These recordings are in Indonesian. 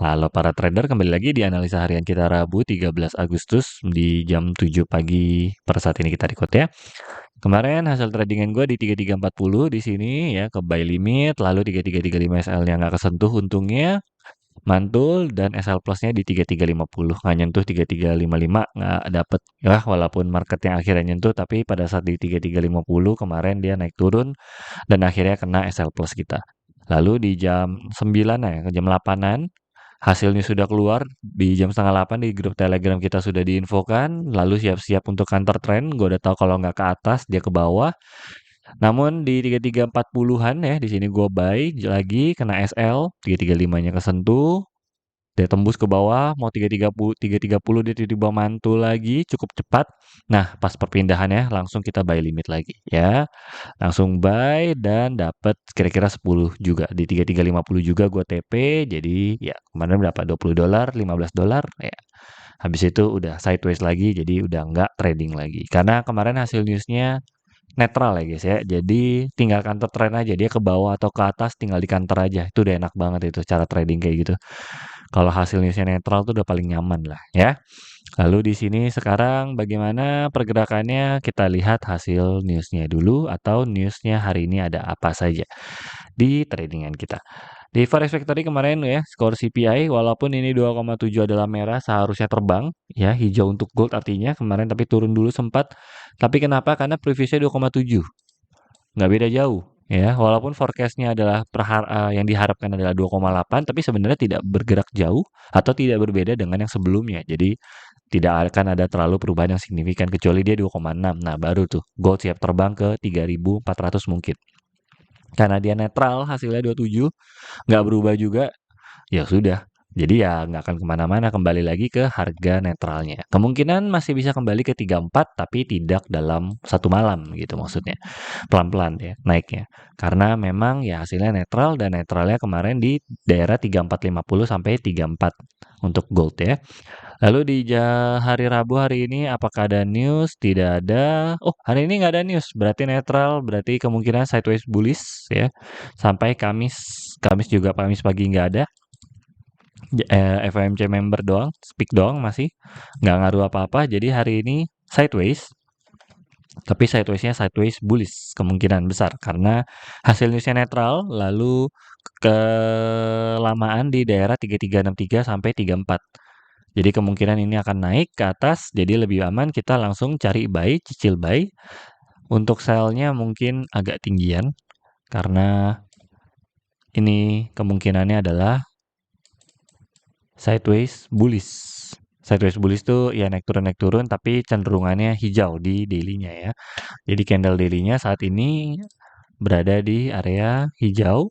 Halo para trader, kembali lagi di analisa harian kita Rabu 13 Agustus di jam 7 pagi per saat ini kita record ya. Kemarin hasil tradingan gue di 3340 di sini ya ke buy limit, lalu 3335 SL-nya nggak kesentuh untungnya, mantul dan SL plusnya di 3350 nggak nyentuh 3355 nggak dapet ya walaupun marketnya akhirnya nyentuh tapi pada saat di 3350 kemarin dia naik turun dan akhirnya kena SL plus kita. Lalu di jam 9 ya, ke jam 8-an hasilnya sudah keluar di jam setengah 8 di grup Telegram kita sudah diinfokan, lalu siap-siap untuk counter trend. Gue udah tahu kalau nggak ke atas dia ke bawah. Namun di 3340-an ya, di sini gue buy lagi kena SL, 335-nya kesentuh. Dia tembus ke bawah, mau 330 dia tiba-tiba mantul lagi cukup cepat. Nah, pas perpindahannya langsung kita buy limit lagi ya. Langsung buy dan dapat kira-kira 10 juga. Di 3350 juga gue TP. Jadi ya kemarin berapa? $20, $15 ya. Habis itu udah sideways lagi jadi udah nggak trading lagi. Karena kemarin hasil newsnya netral ya guys ya. Jadi tinggal counter trend aja. Dia ke bawah atau ke atas tinggal di counter aja. Itu udah enak banget itu cara trading kayak gitu. Kalau hasil newsnya netral tuh udah paling nyaman lah ya. Lalu di sini sekarang bagaimana pergerakannya? Kita lihat hasil newsnya dulu atau newsnya hari ini ada apa saja di tradingan kita. Di Forex Factory kemarin ya, skor CPI walaupun ini 2,7 adalah merah seharusnya terbang ya, hijau untuk gold artinya kemarin tapi turun dulu sempat. Tapi kenapa? Karena previousnya 2,7. Nggak beda jauh ya, walaupun forecastnya adalah yang diharapkan adalah 2,8 tapi sebenarnya tidak bergerak jauh atau tidak berbeda dengan yang sebelumnya. Jadi tidak akan ada terlalu perubahan yang signifikan kecuali dia 2,6. Nah, baru tuh gold siap terbang ke 3.400 mungkin. Karena dia netral hasilnya 27, nggak berubah juga, ya sudah. Jadi ya nggak akan kemana-mana, kembali lagi ke harga netralnya. Kemungkinan masih bisa kembali ke 34, tapi tidak dalam satu malam gitu maksudnya. Pelan-pelan ya naiknya. Karena memang ya hasilnya netral dan netralnya kemarin di daerah 3450 sampai 34 untuk gold ya. Lalu di hari Rabu hari ini apakah ada news? Tidak ada. Oh, hari ini nggak ada news. Berarti netral, berarti kemungkinan sideways bullish ya. Sampai Kamis. Kamis juga Kamis pagi nggak ada. FOMC member doang, speak doang masih. Nggak ngaruh apa-apa. Jadi hari ini sideways. Tapi sidewaysnya sideways bullish kemungkinan besar. Karena hasil newsnya netral. Lalu kelamaan di daerah 3363 sampai 34. Jadi kemungkinan ini akan naik ke atas, jadi lebih aman kita langsung cari buy, cicil buy. Untuk sell-nya mungkin agak tinggian, karena ini kemungkinannya adalah sideways bullish. Sideways bullish tuh ya naik turun, tapi cenderungannya hijau di daily-nya ya. Jadi candle daily-nya saat ini berada di area hijau.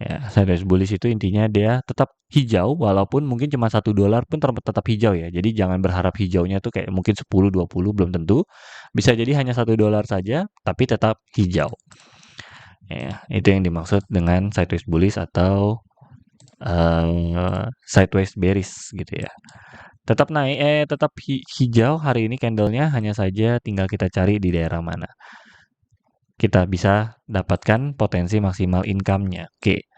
Ya, sideways bullish itu intinya dia tetap hijau, walaupun mungkin cuma $1 pun tetap hijau ya. Jadi jangan berharap hijaunya tuh kayak mungkin 10, 20, belum tentu. Bisa jadi hanya $1 saja, tapi tetap hijau. Ya, itu yang dimaksud dengan sideways bullish atau sideways bearish gitu ya. Tetap naik, tetap hijau hari ini candlenya, hanya saja tinggal kita cari di daerah mana. Kita bisa dapatkan potensi maksimal income-nya. Oke.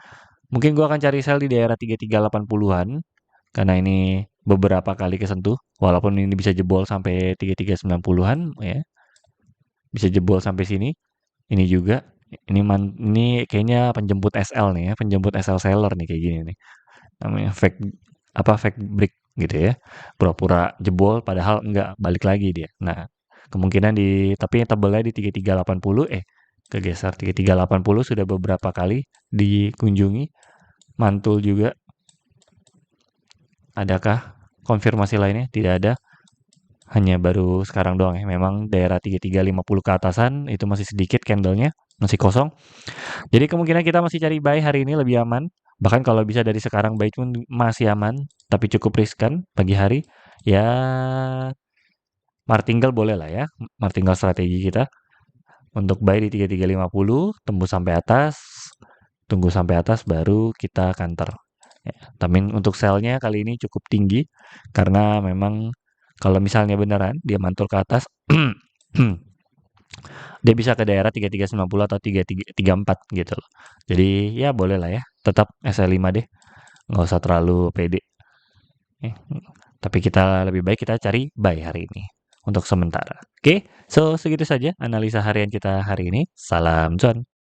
Mungkin gua akan cari sell di daerah 3380-an karena ini beberapa kali kesentuh walaupun ini bisa jebol sampai 3390-an ya. Bisa jebol sampai sini. Ini juga ini kayaknya penjemput SL nih ya, penjemput SL seller nih kayak gini nih. Namanya fake break gitu ya. Pura-pura jebol padahal enggak, balik lagi dia. Nah, kemungkinan tapi tebelnya di 3380 kegeser 3380 sudah beberapa kali dikunjungi. Mantul juga. Adakah konfirmasi lainnya? Tidak ada. Hanya baru sekarang doang ya. Memang daerah 3350 ke atasan itu masih sedikit candlenya, masih kosong. Jadi kemungkinan kita masih cari buy hari ini lebih aman. Bahkan kalau bisa dari sekarang buy pun masih aman, tapi cukup riskan pagi hari. Ya, martingale boleh lah ya. Martingale strategi kita. Untuk buy di 3350, tembus sampai atas, tunggu sampai atas baru kita counter. Ya, tapi untuk sell-nya kali ini cukup tinggi karena memang kalau misalnya beneran dia mantul ke atas dia bisa ke daerah 3390 atau 3334 gitu loh. Jadi ya boleh lah ya. Tetap SL5 deh. nggak usah terlalu pede. Eh, tapi kita lebih baik kita cari buy hari ini untuk sementara. Oke, so segitu saja analisa harian kita hari ini. Salam cuan.